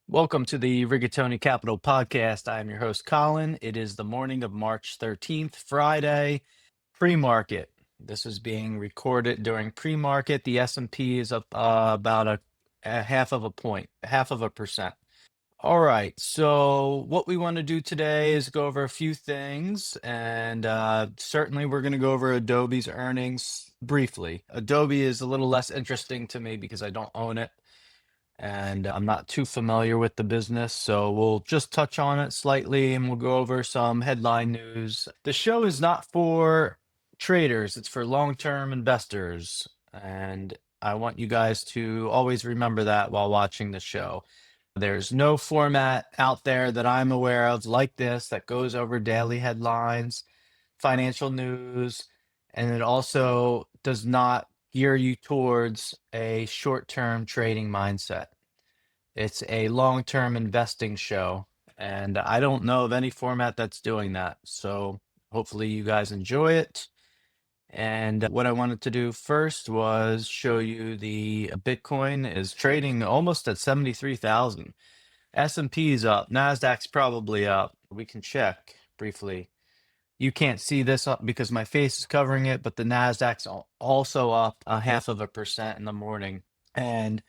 Welcome to the Rigatoni Capital podcast. I am your host, Colin. It is the morning of March 13th, Friday, pre-market. This is being recorded during pre-market. The S&P is up about a half of a point, half of a percent. All right. So what we want to do today is go over a few things, and certainly we're going to go over Adobe's earnings briefly. Adobe is a little less interesting to me because I don't own it and I'm not too familiar with the business, so we'll just touch on it slightly and we'll go over some headline news. The show is not for traders, it's for long-term investors, and I want you guys to always remember that while watching the show. There's no format out there that I'm aware of like this that goes over daily headlines, financial news, and it also does not gear you towards a short-term trading mindset. It's a long-term investing show, and I don't know of any format that's doing that. So hopefully you guys enjoy it. And what I wanted to do first was show you the Bitcoin is trading almost at 73,000. S&P is up, Nasdaq's probably up. We can check briefly. You can't see this up because my face is covering it, but the Nasdaq's also up a half of a percent in the morning. And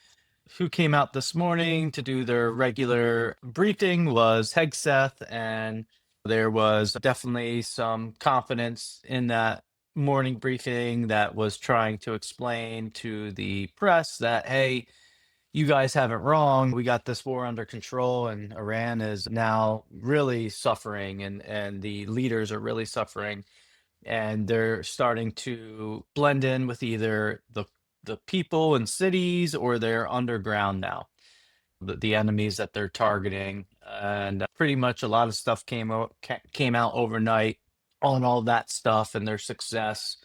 who came out this morning to do their regular briefing was Hegseth, and there was definitely some confidence in that morning briefing that was trying to explain to the press that, hey, you guys have it wrong. We got this war under control, and Iran is now really suffering, and the leaders are really suffering, and they're starting to blend in with either the people in cities or they're underground now. The enemies that they're targeting, and pretty much a lot of stuff came out overnight on all that stuff and their success.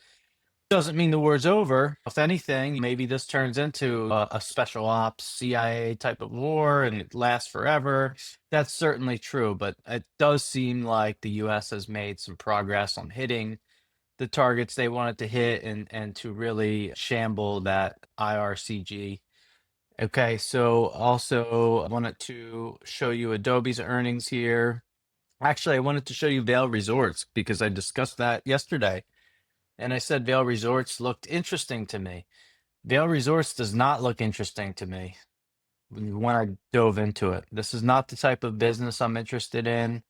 Doesn't mean the war's over. If anything, maybe this turns into a special ops CIA type of war and it lasts forever. That's certainly true, but it does seem like the US has made some progress on hitting the targets they wanted to hit and to really shamble that IRCG. Okay, so also I wanted to show you Adobe's earnings here. Actually, I wanted to show you Vail Resorts because I discussed that yesterday. And I said Vail Resorts looked interesting to me. Vail Resorts does not look interesting to me when I dove into it. This is not the type of business I'm interested in.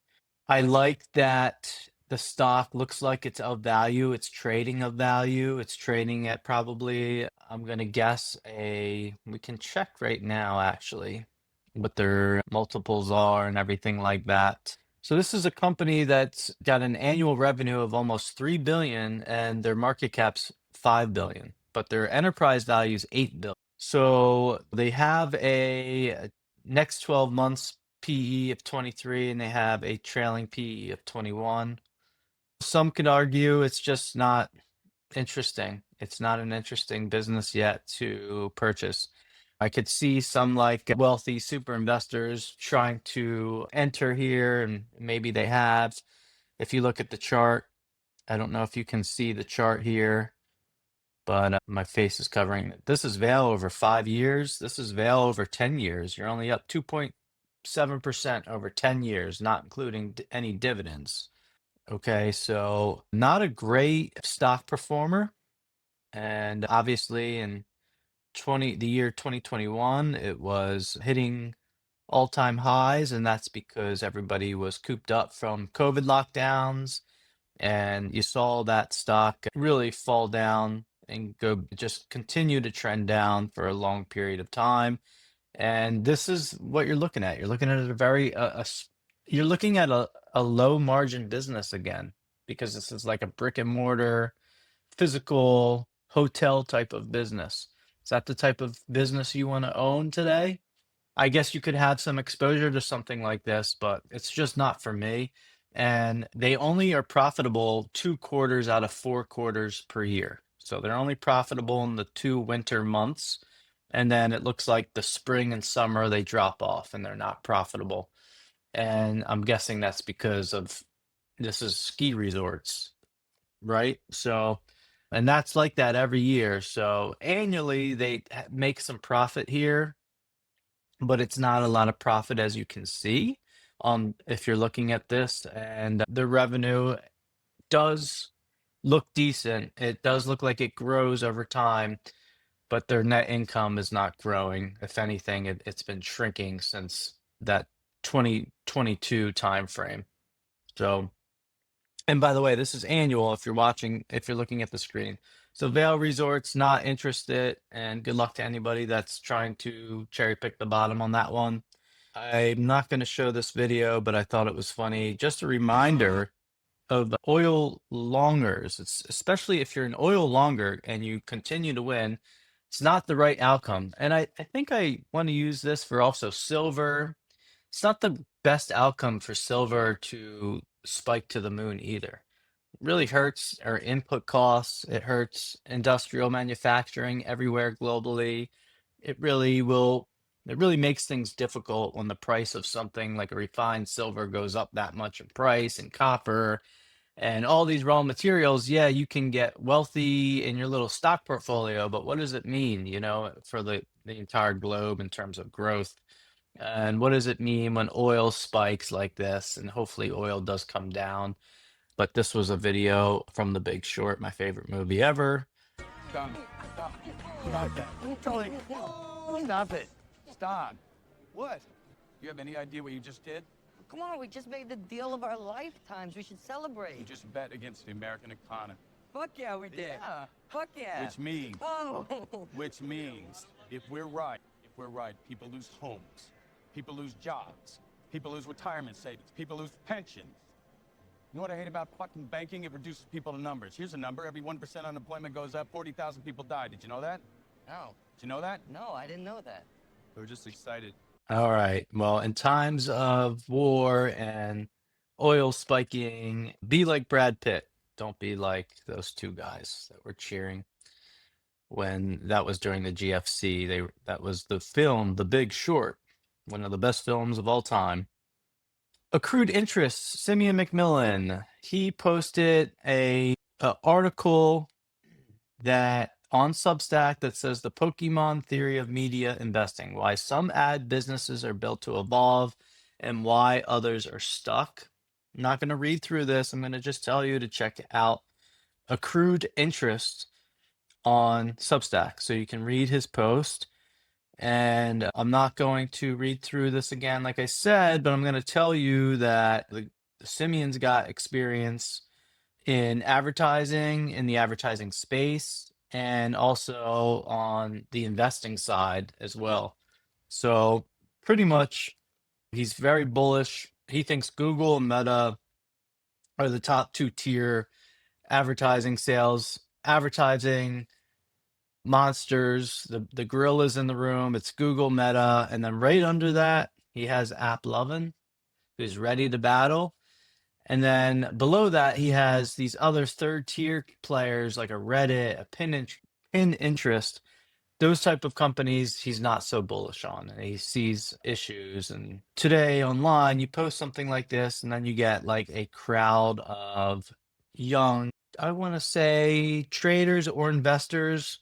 I like that the stock looks like it's of value. It's trading of value. It's trading at probably, I'm going to guess we can check right now actually what their multiples are and everything like that. So this is a company that's got an annual revenue of almost 3 billion and their market cap's 5 billion, but their enterprise value is 8 billion. So they have a next 12 months PE of 23 and they have a trailing PE of 21. Some could argue it's just not interesting. It's not an interesting business yet to purchase. I could see some like wealthy super investors trying to enter here, and maybe they have. If you look at the chart, I don't know if you can see the chart here, but my face is covering it. This is Vail over 5 years. This is Vail over 10 years. You're only up 2.7% over 10 years, not including any dividends. Okay, so not a great stock performer. And obviously in the year 2021, it was hitting all-time highs, and that's because everybody was cooped up from COVID lockdowns, and you saw that stock really fall down and go just continue to trend down for a long period of time. And this is what you're looking at. You're looking at a you're looking at a low margin business again, because this is like a brick and mortar physical hotel type of business. Is that the type of business you want to own today? I guess you could have some exposure to something like this, but it's just not for me. And they only are profitable 2 quarters out of 4 quarters per year. So they're only profitable in the 2 winter months. And then it looks like the spring and summer they drop off and they're not profitable. And I'm guessing that's because of this is ski resorts, right? So, and that's like that every year. So annually they make some profit here, but it's not a lot of profit as you can see if you're looking at this. And the revenue does look decent. It does look like it grows over time, but their net income is not growing. If anything, it's been shrinking since that 2022 timeframe. So, and by the way, this is annual if you're watching, if you're looking at the screen. So Vail Resorts, not interested, and good luck to anybody that's trying to cherry pick the bottom on that one. I'm not going to show this video, but I thought it was funny. Just a reminder of oil longers. It's especially if you're an oil longer and you continue to win, it's not the right outcome. And I think I want to use this for also silver. It's not the best outcome for silver to spike to the moon either. It really hurts our input costs. It hurts industrial manufacturing everywhere globally. It really will, it really makes things difficult when the price of something like a refined silver goes up that much in price, and copper and all these raw materials. Yeah, you can get wealthy in your little stock portfolio, but what does it mean, for the entire globe in terms of growth? And what does it mean when oil spikes like this? And hopefully oil does come down. But this was a video from The Big Short, my favorite movie ever. Stop. Stop. Stop that. Tony, stop it. Stop. What? You have any idea what you just did? Come on, we just made the deal of our lifetimes. We should You celebrate. just bet against the American economy. Fuck yeah, we did. Yeah. Fuck yeah. Which Oh. means, if we're right, people lose homes, people lose jobs, people lose retirement savings, people lose pensions. You know what I hate about fucking banking? It reduces people to numbers. Here's a number: every 1% unemployment goes up, 40,000 people die. Did you know that? No. Did you know that? No, I didn't know that. We're just excited. All right. Well, in times of war and oil spiking, be like Brad Pitt. Don't be like those two guys that were cheering when that was during the GFC. That was the film The Big Short, one of the best films of all time. Accrued interest, Simeon McMillan, he posted a article that on Substack that says the Pokemon theory of media investing, why some ad businesses are built to evolve and why others are stuck. I'm not going to read through this. I'm going to just tell you to check out Accrued Interest on Substack so you can read his post. And I'm not going to read through this again, like I said, but I'm going to tell you that the Simeon's got experience in advertising, in the advertising space, and also on the investing side as well. So pretty much he's very bullish. He thinks Google and Meta are the top two tier advertising sales, advertising monsters. The gorilla's in the room. It's Google, Meta, and then right under that, he has AppLovin, who's ready to battle. And then below that, he has these other third tier players like a Reddit, a Pinterest. Those type of companies he's not so bullish on, and he sees issues. And today online, you post something like this, and then you get like a crowd of young, I want to say, traders or investors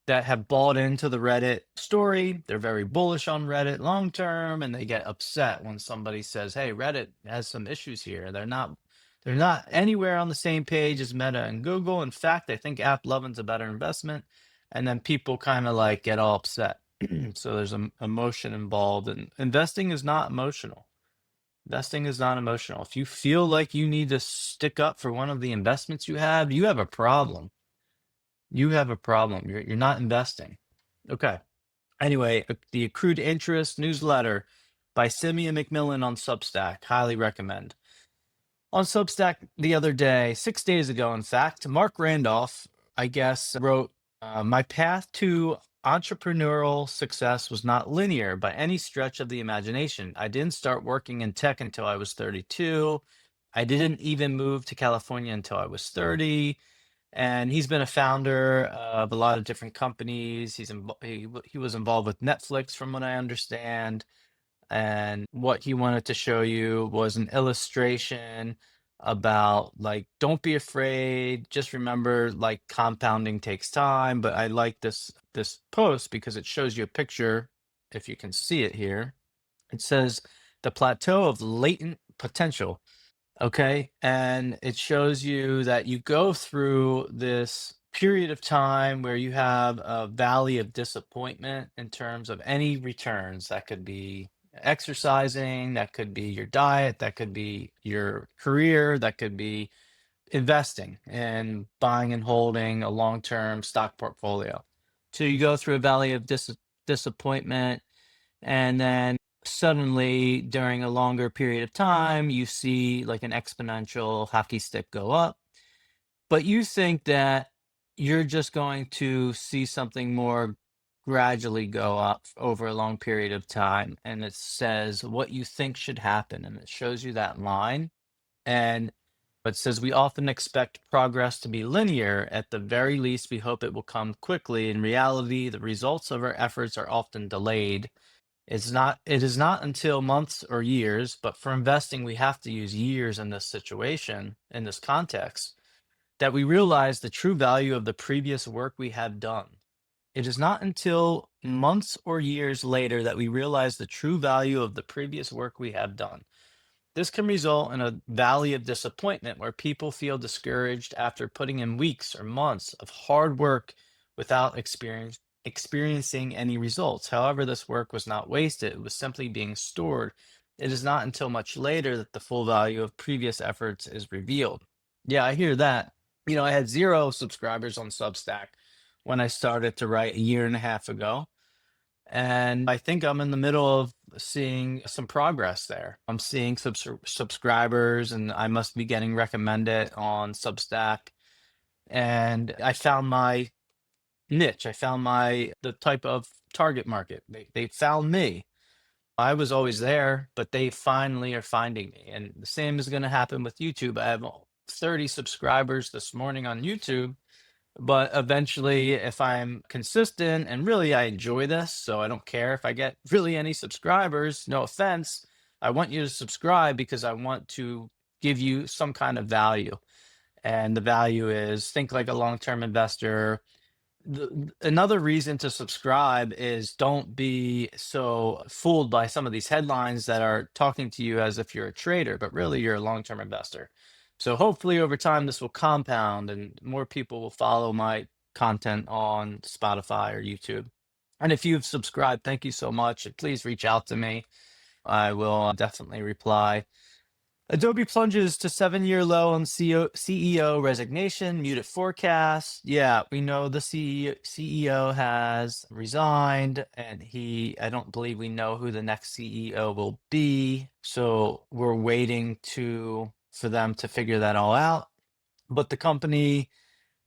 that have bought into the Reddit story. They're very bullish on Reddit long term, and they get upset when somebody says, "Hey, Reddit has some issues here." They're not anywhere on the same page as Meta and Google. In fact, I think AppLovin's a better investment. And then people kind of like get all upset. So there's emotion involved, and investing is not emotional. Investing is not emotional. If you feel like you need to stick up for one of the investments you have a problem. You have a problem. You're not investing. Okay. Anyway, the Accrued Interest newsletter by Simeon McMillan on Substack. Highly recommend. On Substack the other day, 6 days ago, in fact, Mark Randolph, I guess, wrote, my path to entrepreneurial success was not linear by any stretch of the imagination. I didn't start working in tech until I was 32. I didn't even move to California until I was 30. And he's been a founder of a lot of different companies. He was involved with Netflix, from what I understand. And what he wanted to show you was an illustration about, like, don't be afraid. Just remember, like, compounding takes time. But I like this post because it shows you a picture if you can see it here. It says the plateau of latent potential. Okay. And it shows you that you go through this period of time where you have a valley of disappointment in terms of any returns. That could be exercising, that could be your diet, that could be your career, that could be investing and buying and holding a long-term stock portfolio. So you go through a valley of disappointment, and then suddenly during a longer period of time, you see like an exponential hockey stick go up. But you think that you're just going to see something more gradually go up over a long period of time. And it says what you think should happen. And it shows you that line. And it says we often expect progress to be linear. At the very least, we hope it will come quickly. In reality, the results of our efforts are often delayed. It is not until months or years, but for investing, we have to use years in this situation, in this context, that we realize the true value of the previous work we have done. It is not until months or years later that we realize the true value of the previous work we have done. This can result in a valley of disappointment where people feel discouraged after putting in weeks or months of hard work without experiencing any results. However, this work was not wasted, it was simply being stored. It is not until much later that the full value of previous efforts is revealed. Yeah, I hear that. I had 0 subscribers on Substack when I started to write a year and a half ago. And I think I'm in the middle of seeing some progress there. I'm seeing subscribers, and I must be getting recommended on Substack. And I found my niche. I found the type of target market. They found me. I was always there, but they finally are finding me. And the same is going to happen with YouTube. I have 30 subscribers this morning on YouTube. But eventually, if I'm consistent and really I enjoy this, so I don't care if I get really any subscribers, no offense, I want you to subscribe because I want to give you some kind of value. And the value is think like a long-term investor. Another reason to subscribe is don't be so fooled by some of these headlines that are talking to you as if you're a trader, but really you're a long-term investor. So hopefully over time this will compound and more people will follow my content on Spotify or YouTube. And if you've subscribed, thank you so much. And please reach out to me. I will definitely reply. Adobe plunges to 7-year low on CEO resignation, muted forecast. Yeah, we know the CEO has resigned, and I don't believe we know who the next CEO will be. So we're waiting for them to figure that all out. But the company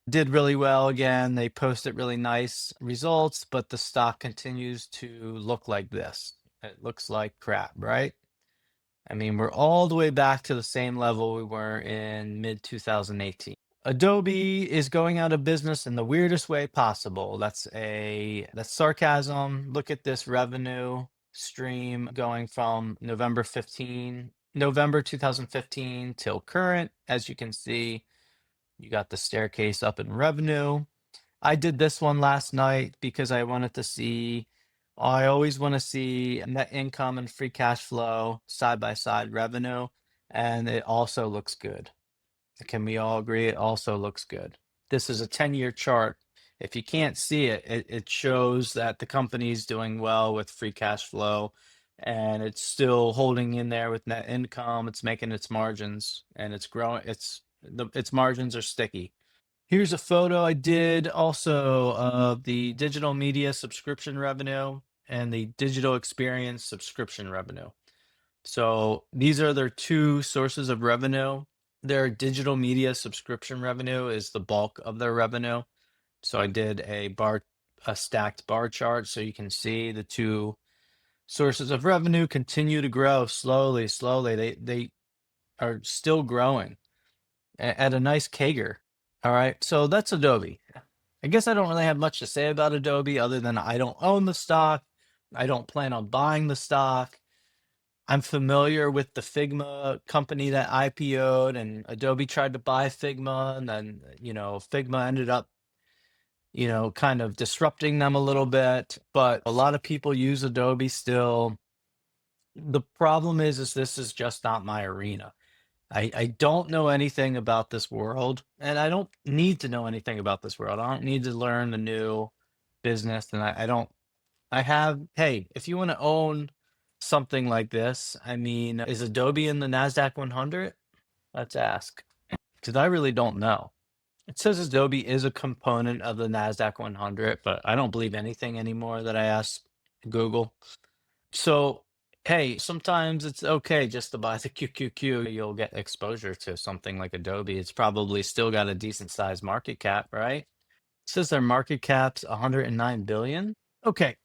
did really well again. They posted really nice results, but the stock continues to look like this. It looks like crap, right? I mean, we're all the way back to the same level we were in mid 2018. Adobe is going out of business in the weirdest way possible. That's sarcasm. Look at this revenue stream going from November 2015 till current. As you can see, you got the staircase up in revenue. I did this one last night because I wanted to see. I always want to see net income and free cash flow side by side revenue, and it also looks good. Can we all agree it also looks good? This is a 10-year chart. If you can't see it, it shows that the company's doing well with free cash flow, and it's still holding in there with net income. It's making its margins, and it's growing. Its margins are sticky. Here's a photo I did also of the digital media subscription revenue and the digital experience subscription revenue. So these are their two sources of revenue. Their digital media subscription revenue is the bulk of their revenue. So I did a stacked bar chart so you can see the two sources of revenue continue to grow slowly. They are still growing at a nice CAGR. All right, so that's Adobe. I guess I don't really have much to say about Adobe other than I don't own the stock. I don't plan on buying the stock. I'm familiar with the Figma company that IPO'd, and Adobe tried to buy Figma, and then, Figma ended up kind of disrupting them a little bit. But a lot of people use Adobe still. The problem is this is just not my arena. I don't know anything about this world, and I don't need to know anything about this world. I don't need to learn the new business, and I don't. I have. Hey, if you want to own something like this, I mean, is Adobe in the Nasdaq 100? Let's ask, because I really don't know. It says Adobe is a component of the Nasdaq 100, but I don't believe anything anymore that I ask Google. So, hey, sometimes it's okay just to buy the QQQ. You'll get exposure to something like Adobe. It's probably still got a decent sized market cap, right? It says their market cap's 109 billion. Okay.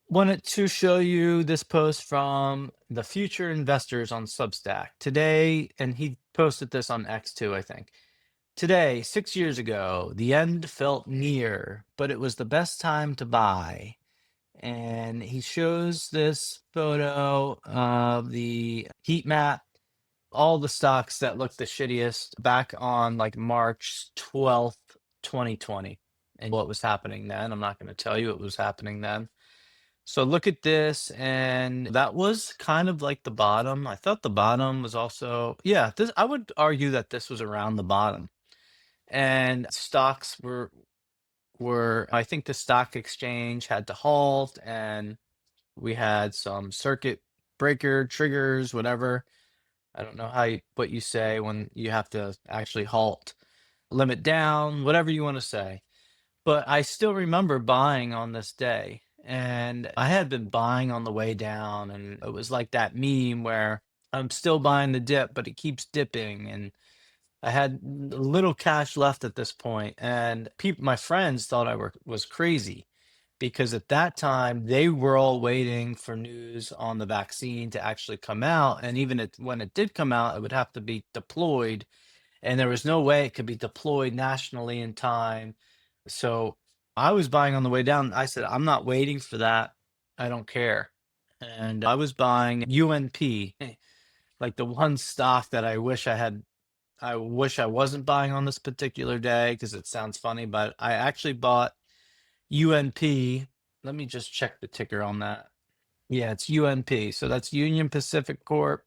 Wanted to show you this post from the Future Investors on Substack today, and he posted this on X too, I think. Today, 6 years ago, the end felt near, but it was the best time to buy. And he shows this photo of the heat map, all the stocks that look the shittiest back on like March 12th, 2020. And what was happening then? I'm not going to tell you what was happening then. So look at this, and that was kind of like the bottom. I thought the bottom was also, yeah, this I would argue that this was around the bottom. And stocks were I think the stock exchange had to halt, and we had some circuit breaker triggers, whatever. I don't know what you say when you have to actually halt, limit down, whatever you want to say. But I still remember buying on this day, and I had been buying on the way down, and it was like that meme where I'm still buying the dip, but it keeps dipping, and I had little cash left at this point, and my friends thought was crazy because at that time they were all waiting for news on the vaccine to actually come out, and even when it did come out, it would have to be deployed, and there was no way it could be deployed nationally in time. So I was buying on the way down. I said, I'm not waiting for that. I don't care. And I was buying UNP, like the one stock that I wish I wasn't buying on this particular day because it sounds funny, but I actually bought UNP. Let me just check the ticker on that. Yeah, it's UNP. So that's Union Pacific Corp.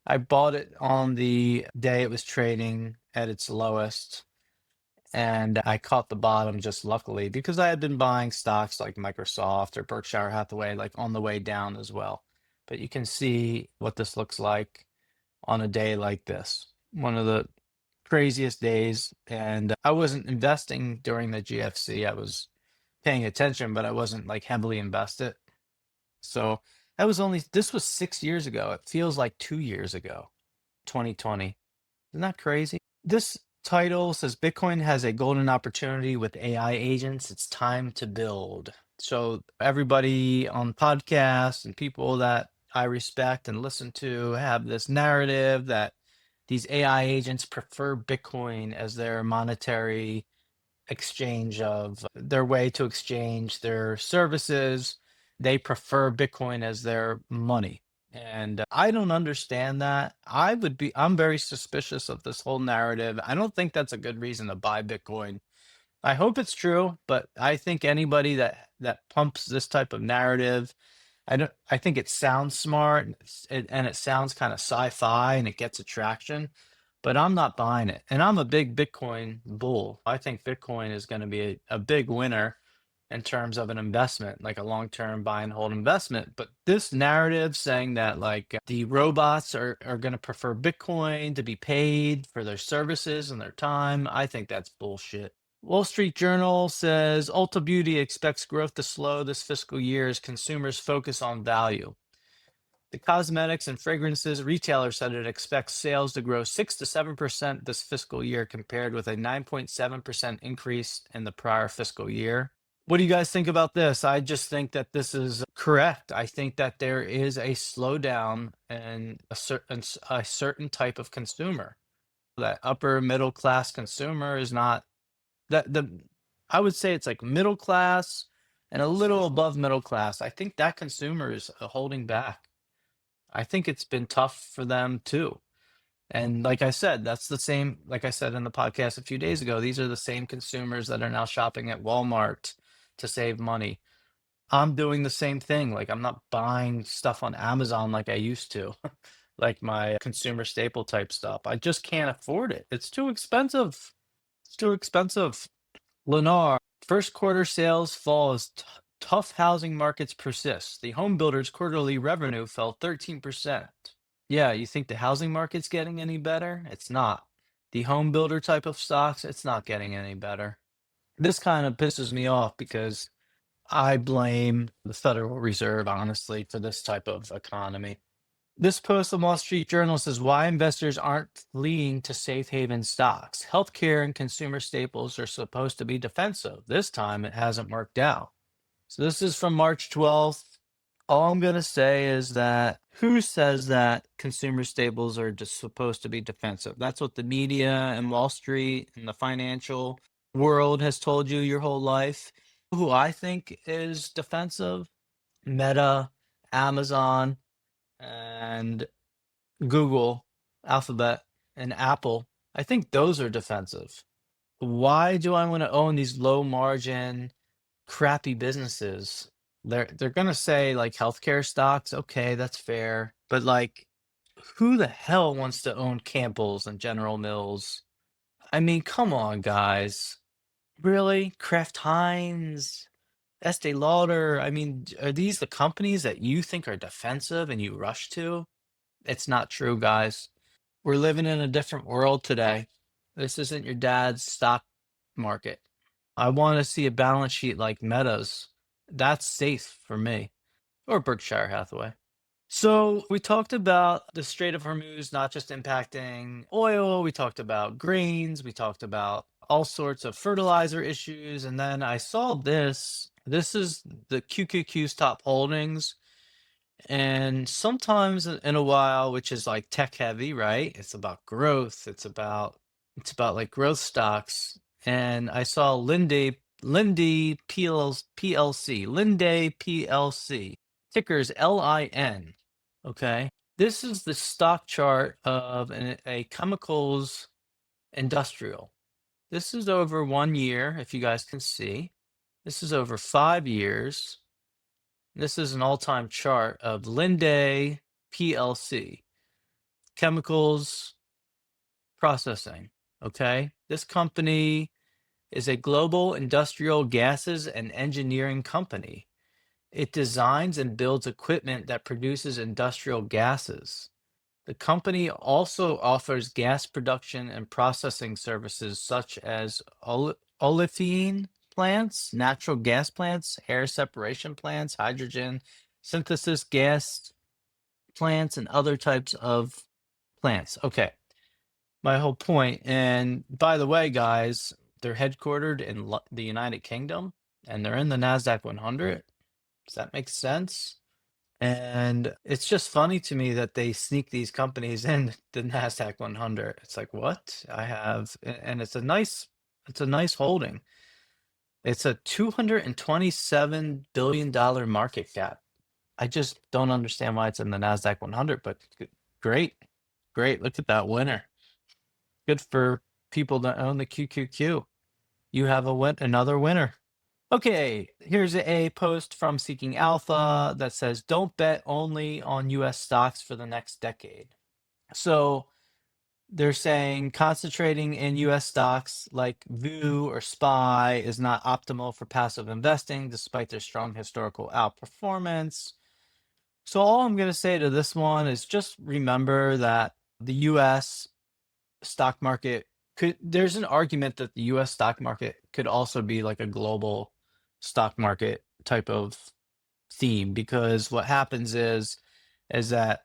I bought it on the day it was trading at its lowest, and I caught the bottom just luckily because I had been buying stocks like Microsoft or Berkshire Hathaway like on the way down as well. But you can see what this looks like on a day like this. One of the craziest days, and I wasn't investing during the GFC. I was paying attention, but I wasn't like heavily invested. So this was 6 years ago. It feels like 2 years ago, 2020. Isn't that crazy? This title says Bitcoin has a golden opportunity with AI agents. It's time to build. So everybody on podcasts and people that I respect and listen to have this narrative that these AI agents prefer Bitcoin as their monetary exchange of their way to exchange their services. They prefer Bitcoin as their money. And I don't understand that. I'm very suspicious of this whole narrative. I don't think that's a good reason to buy Bitcoin. I hope it's true, but I think anybody that pumps this type of narrative, I think it sounds smart and it sounds kind of sci-fi and it gets attraction, but I'm not buying it. And I'm a big Bitcoin bull. I think Bitcoin is going to be a big winner in terms of an investment, like a long-term buy and hold investment. But this narrative saying that like the robots are going to prefer Bitcoin to be paid for their services and their time, I think that's bullshit. Wall Street Journal says Ulta Beauty expects growth to slow this fiscal year as consumers focus on value. The cosmetics and fragrances retailer said it expects sales to grow 6 to 7% this fiscal year compared with a 9.7% increase in the prior fiscal year. What do you guys think about this? I just think that this is correct. I think that there is a slowdown in a certain type of consumer. That upper middle class consumer is not I would say it's like middle class and a little above middle class. I think that consumer is holding back. I think it's been tough for them too. And like I said, that's the same, like I said in the podcast a few days ago, these are the same consumers that are now shopping at Walmart to save money. I'm doing the same thing. Like, I'm not buying stuff on Amazon like I used to, like my consumer staple type stuff. I just can't afford it. It's too expensive. It's too expensive. Lennar, first quarter sales fall as tough housing markets persist. The home builders' quarterly revenue fell 13%. Yeah, you think the housing market's getting any better? It's not. The home builder type of stocks, it's not getting any better. This kind of pisses me off because I blame the Federal Reserve, honestly, for this type of economy. This post on Wall Street Journal says why investors aren't fleeing to safe haven stocks. Healthcare and consumer staples are supposed to be defensive. This time it hasn't worked out. So this is from March 12th. All I'm going to say is that who says that consumer staples are just supposed to be defensive? That's what the media and Wall Street and the financial world has told you your whole life. Who I think is defensive? Meta, Amazon, and Google, Alphabet, and Apple. I think those are defensive. Why do I want to own these low margin, crappy businesses? They're gonna say like healthcare stocks. Okay, that's fair. But like, who the hell wants to own Campbell's and General Mills? I mean, come on, guys. Really? Kraft Heinz, Estee Lauder. I mean, are these the companies that you think are defensive and you rush to? It's not true, guys. We're living in a different world today. This isn't your dad's stock market. I want to see a balance sheet like Meta's. That's safe for me, or Berkshire Hathaway. So we talked about the Strait of Hormuz not just impacting oil, we talked about grains, we talked about all sorts of fertilizer issues, and then I saw this. This is the QQQ's top holdings. And sometimes in a while, which is like tech heavy, right? It's about growth. It's about like growth stocks. And I saw Linde PLC, tickers LIN. Okay. This is the stock chart of a chemicals industrial. This is over 1 year, if you guys can see. This is over 5 years. This is an all-time chart of Linde PLC, chemicals processing. Okay. This company is a global industrial gases and engineering company. It designs and builds equipment that produces industrial gases. The company also offers gas production and processing services such as olefin plants, natural gas plants, air separation plants, hydrogen synthesis gas plants, and other types of plants. Okay, my whole point. And by the way, guys, they're headquartered in the United Kingdom and they're in the NASDAQ 100. Does that make sense? And it's just funny to me that they sneak these companies in the NASDAQ 100. It's like, what? And it's a nice holding. It's a $227 billion market cap. I just don't understand why it's in the NASDAQ 100, but great. Great. Look at that winner. Good for people that own the QQQ. You have another winner. Okay, here's a post from Seeking Alpha that says, don't bet only on US stocks for the next decade. So they're saying concentrating in US stocks like VU or SPY is not optimal for passive investing despite their strong historical outperformance. So all I'm going to say to this one is just remember that the US stock market there's an argument that the US stock market could also be like a global stock market type of theme, because what happens is that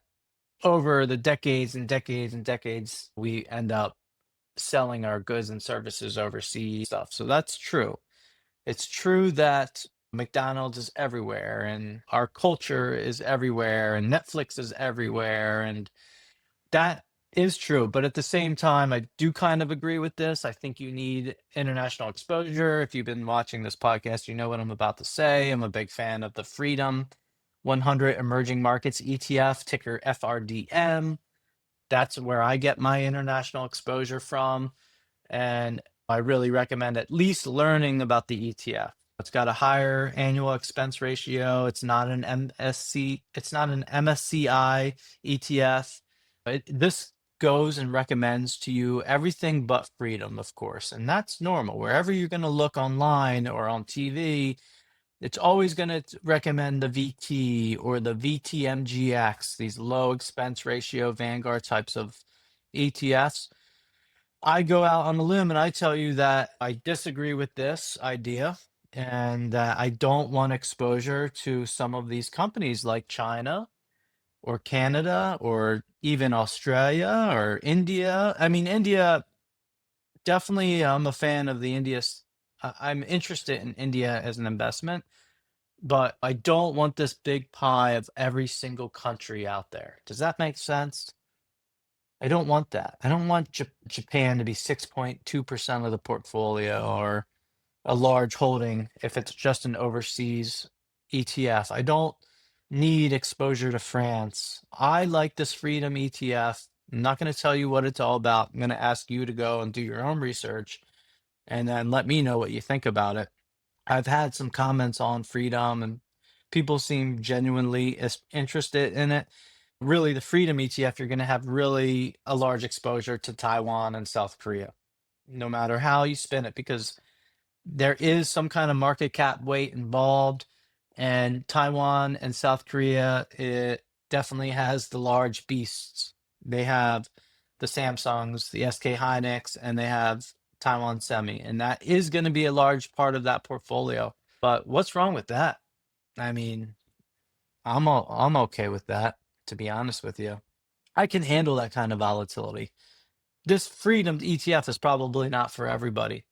over the decades and decades and decades, we end up selling our goods and services overseas stuff. So that's true. It's true that McDonald's is everywhere and our culture is everywhere and Netflix is everywhere, and that is true. But at the same time, I do kind of agree with this. I think you need international exposure. If you've been watching this podcast, you know what I'm about to say. I'm a big fan of the Freedom 100 Emerging Markets ETF, ticker FRDM. That's where I get my international exposure from. And I really recommend at least learning about the ETF. It's got a higher annual expense ratio. It's not an MSCI ETF. This goes and recommends to you everything but freedom, of course. And that's normal. Wherever you're going to look online or on TV, it's always going to recommend the VT or the VTMGX, these low expense ratio Vanguard types of ETFs. I go out on a limb and I tell you that I disagree with this idea and that I don't want exposure to some of these companies like China or Canada or even Australia or India. I mean, India, definitely, I'm a fan of the I'm interested in India as an investment, but I don't want this big pie of every single country out there. Does that make sense? I don't want that. I don't want Japan to be 6.2% of the portfolio or a large holding if it's just an overseas ETF. I don't need exposure to France. I like this Freedom ETF. I'm not going to tell you what it's all about. I'm going to ask you to go and do your own research and then let me know what you think about it. I've had some comments on Freedom and people seem genuinely interested in it. Really, the Freedom ETF, you're going to have really a large exposure to Taiwan and South Korea, no matter how you spin it, because there is some kind of market cap weight involved. And Taiwan and South Korea, it definitely has the large beasts. They have the Samsungs, the SK Hynix, and they have Taiwan Semi. And that is going to be a large part of that portfolio. But what's wrong with that? I mean, I'm okay with that, to be honest with you. I can handle that kind of volatility. This Freedom ETF is probably not for everybody,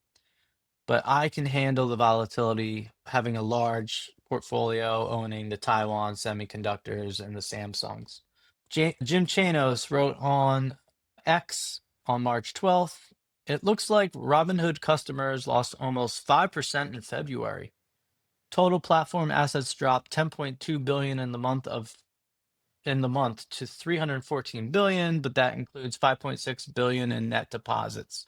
but I can handle the volatility having a large portfolio owning the Taiwan semiconductors and the Samsungs. Jim Chanos wrote on X on March 12th, it looks like Robinhood customers lost almost 5% in February. Total platform assets dropped 10.2 billion in the month to 314 billion, but that includes 5.6 billion in net deposits.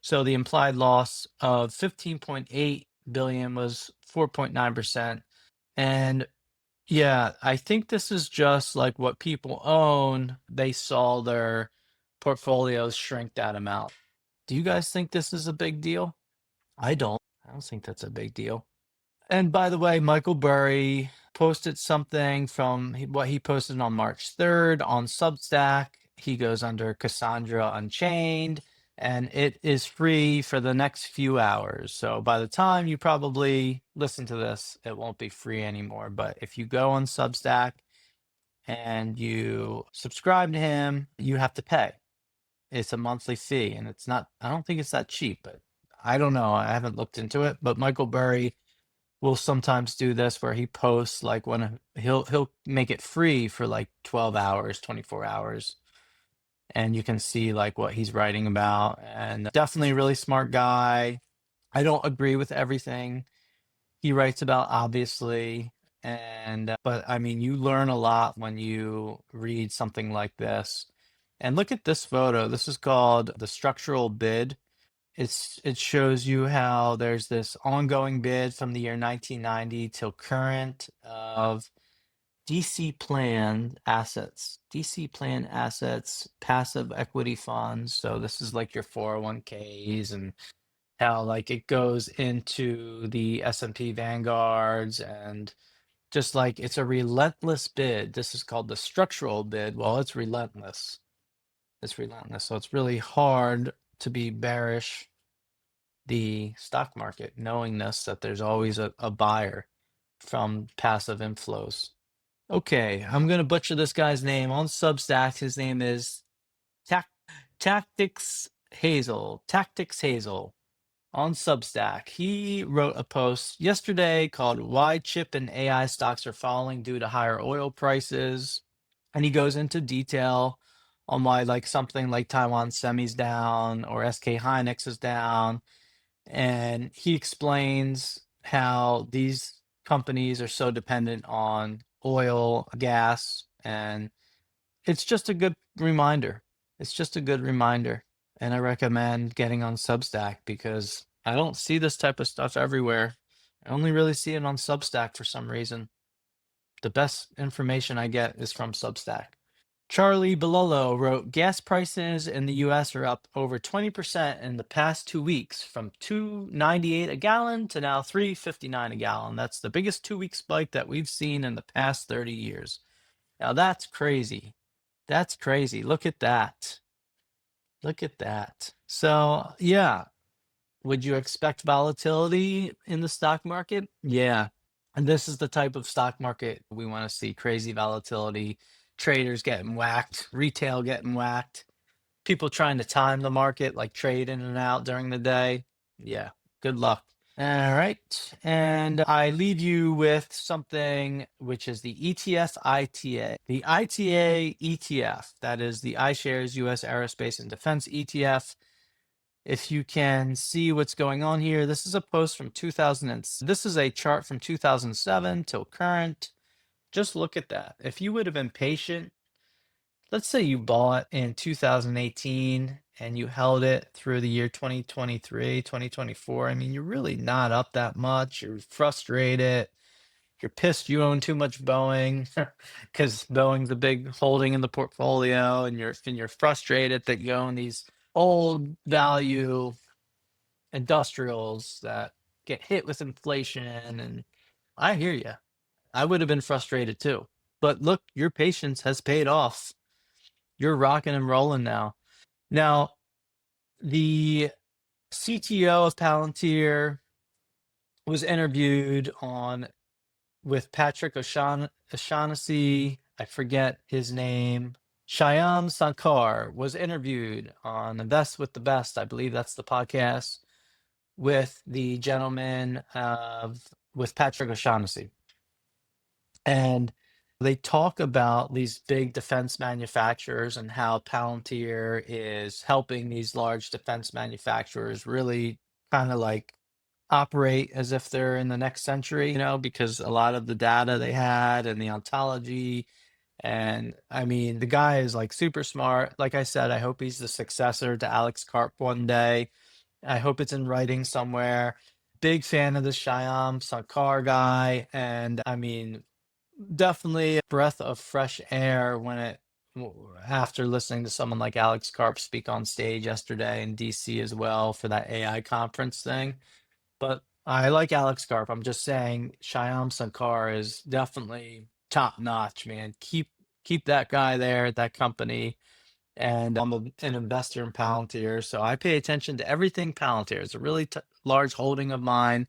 So the implied loss of 15.8 billion was 4.9%. And yeah, I think this is just like what people own. They saw their portfolios shrink that amount. Do you guys think this is a big deal? I don't. I don't think that's a big deal. And by the way, Michael Burry posted something from what he posted on March 3rd on Substack. He goes under Cassandra Unchained, and it is free for the next few hours. So by the time you probably listen to this, it won't be free anymore. But if you go on Substack and you subscribe to him, you have to pay. It's a monthly fee, and it's not, I don't think it's that cheap, but I don't know. I haven't looked into it. But Michael Burry will sometimes do this where he posts like when he'll make it free for like 12 hours, 24 hours, and you can see like what he's writing about. And definitely a really smart guy. I don't agree with everything he writes about, obviously, and but I mean, you learn a lot when you read something like this. And look at this photo. This is called the structural bid. It shows you how there's this ongoing bid from the year 1990 till current of DC plan assets. DC plan assets, passive equity funds. So this is like your 401ks and how like it goes into the S&P Vanguards and just like it's a relentless bid. This is called the structural bid. Well, it's relentless. It's relentless. So it's really hard to be bearish the stock market, knowing this, that there's always a buyer from passive inflows. Okay, I'm going to butcher this guy's name on Substack. His name is Tactics Hazel. Tactics Hazel on Substack. He wrote a post yesterday called Why Chip and AI Stocks Are Falling Due to Higher Oil Prices. And he goes into detail on why like something like Taiwan Semi's down or SK Hynix is down. And he explains how these companies are so dependent on oil, gas, and it's just a good reminder. It's just a good reminder. And I recommend getting on Substack because I don't see this type of stuff everywhere. I only really see it on Substack for some reason. The best information I get is from Substack. Charlie Bilolo wrote, gas prices in the US are up over 20% in the past 2 weeks, from $2.98 a gallon to now $3.59 a gallon. That's the biggest 2 week spike that we've seen in the past 30 years. Now that's crazy. That's crazy. Look at that. Look at that. So, yeah, would you expect volatility in the stock market? Yeah. And this is the type of stock market we want to see: crazy volatility, traders getting whacked, retail getting whacked, people trying to time the market, like trade in and out during the day. Yeah, good luck. All right. And I leave you with something which is the ETS ITA. The ITA ETF, that is the iShares US Aerospace and Defense ETF. If you can see what's going on here, this is a post from 2000. This is a chart from 2007 till current. Just look at that. If you would have been patient, let's say you bought in 2018 and you held it through the year 2023, 2024. I mean, you're really not up that much. You're frustrated. You're pissed you own too much Boeing because Boeing's a big holding in the portfolio, and you're frustrated that you own these old value industrials that get hit with inflation. And I hear you. I would have been frustrated too. But look, your patience has paid off. You're rocking and rolling now. Now, the CTO of Palantir was interviewed on with Patrick O'Shaughnessy. I forget his name. Shyam Sankar was interviewed on Invest with the Best. I believe that's the podcast with the gentleman with Patrick O'Shaughnessy. And they talk about these big defense manufacturers and how Palantir is helping these large defense manufacturers really kind of like operate as if they're in the next century, because a lot of the data they had and the ontology. And I mean, the guy is like super smart. Like I said, I hope he's the successor to Alex Karp one day. I hope it's in writing somewhere. Big fan of the Shyam Sankar guy. And I mean, definitely a breath of fresh air after listening to someone like Alex Karp speak on stage yesterday in DC as well for that AI conference thing. But I like Alex Karp. I'm just saying Shyam Sankar is definitely top notch, man. Keep that guy there at that company. And I'm an investor in Palantir, so I pay attention to everything Palantir. It's a really large holding of mine.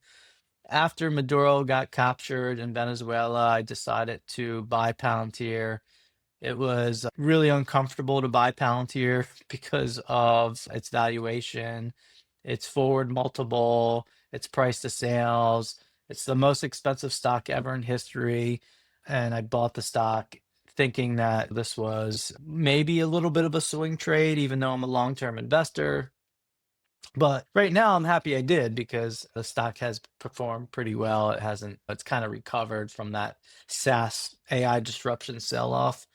After Maduro got captured in Venezuela, I decided to buy Palantir. It was really uncomfortable to buy Palantir because of its valuation, its forward multiple, its price to sales. It's the most expensive stock ever in history. And I bought the stock thinking that this was maybe a little bit of a swing trade, even though I'm a long-term investor. But right now, I'm happy I did because the stock has performed pretty well. It's kind of recovered from that SaaS AI disruption sell-off.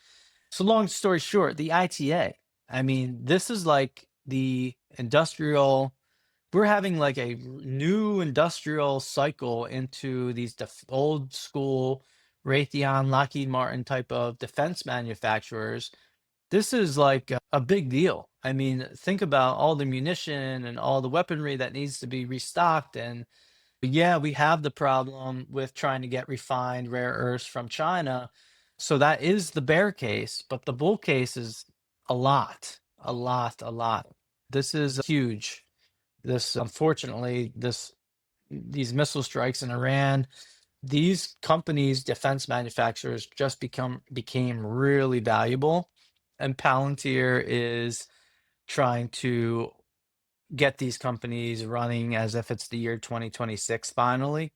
So long story short, the ITA, I mean, this is like we're having like a new industrial cycle into these old school Raytheon, Lockheed Martin type of defense manufacturers. This is like a big deal. I mean, think about all the munition and all the weaponry that needs to be restocked. And yeah, we have the problem with trying to get refined rare earths from China. So that is the bear case, but the bull case is a lot, a lot, a lot. This is huge. Unfortunately, these missile strikes in Iran, these companies, defense manufacturers, just became really valuable, and Palantir is trying to get these companies running as if it's the year 2026 finally,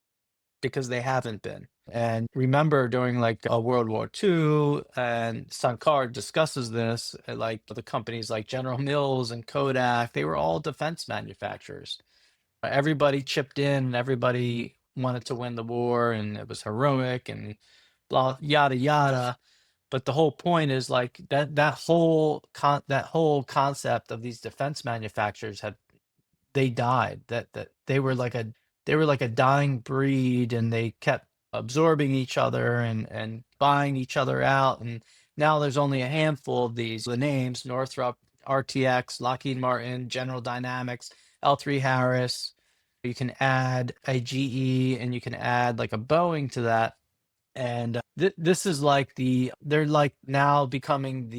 because they haven't been. And remember, during like World War II, and Sankar discusses this, like the companies like General Mills and Kodak, they were all defense manufacturers. Everybody chipped in, and everybody wanted to win the war, and it was heroic and blah, yada, yada. But the whole point is like that whole concept of these defense manufacturers they died. That they were like a dying breed, and they kept absorbing each other and buying each other out. And now there's only a handful of these. The names: Northrop, RTX, Lockheed Martin, General Dynamics, L3 Harris. You can add a GE, and you can add like a Boeing to that. And this is like they're like now becoming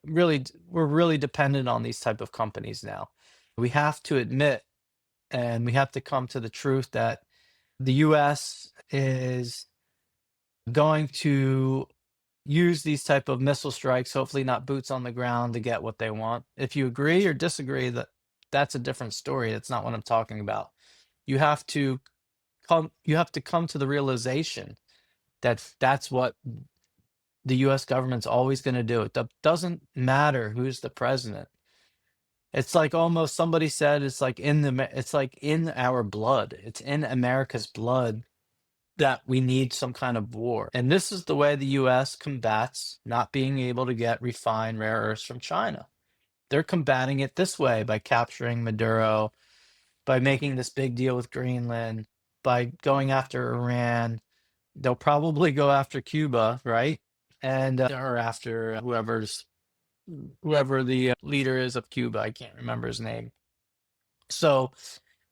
we're really dependent on these type of companies now. We have to admit, and we have to come to the truth that the US is going to use these type of missile strikes, hopefully not boots on the ground, to get what they want. If you agree or disagree, that's a different story. That's not what I'm talking about. You have to come to the realization that that's what the US government's always going to do. It doesn't matter who's the president. It's like almost somebody said it's like it's like in our blood. It's in America's blood that we need some kind of war. And this is the way the US combats not being able to get refined rare earths from China. They're combating it this way by capturing Maduro, by making this big deal with Greenland, by going after Iran. They'll probably go after Cuba, right? And or after whoever the leader is of Cuba. I can't remember his name. So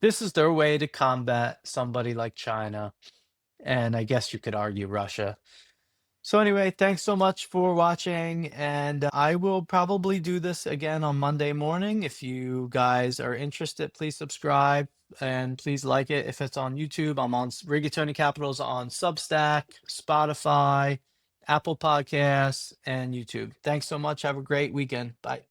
this is their way to combat somebody like China, and I guess you could argue Russia. So anyway, thanks so much for watching, and I will probably do this again on Monday morning. If you guys are interested, please subscribe and please like it. If it's on YouTube, I'm on Rigatoni Capital's on Substack, Spotify, Apple Podcasts, and YouTube. Thanks so much. Have a great weekend. Bye.